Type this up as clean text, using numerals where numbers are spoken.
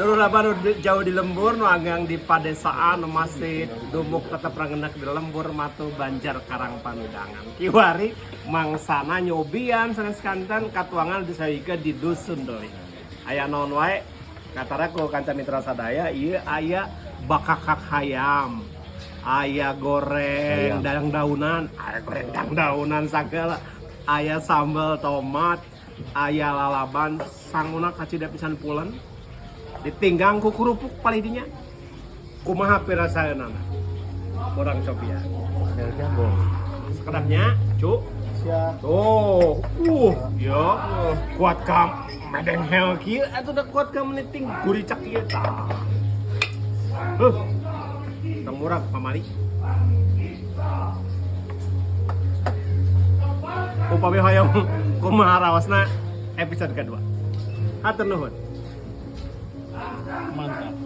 Dulu baru jauh di lembur, nu agang di padesaan, nu masih dumuk tetap rangenak di lembur, matu banjar karang panudangan. Kiwari mangsana nyobian sanes kanten katuangan disaika di dusun Delik. Aya naon wae katara ku kanca mitra sadaya ieu aya bakakak hayam. Aya goreng dang-daunan, aya goreng dang-daunan sagala. Aya sambal tomat, aya lalaban sanguna kacida pisan pulen. Ditinggang ku kerupuk palidinya. Kumaha pirasaeunana? Kurang cobian. Jambong. Sekedapnya, cu. Siap. Tuh, ya, kuat kam medeng hel kieu atuh da kuat kam meniting guricak kieu tah. Temurag pamali. Upami hoyong kumaha raosna episode kedua. Hatur nuhun. Mantap.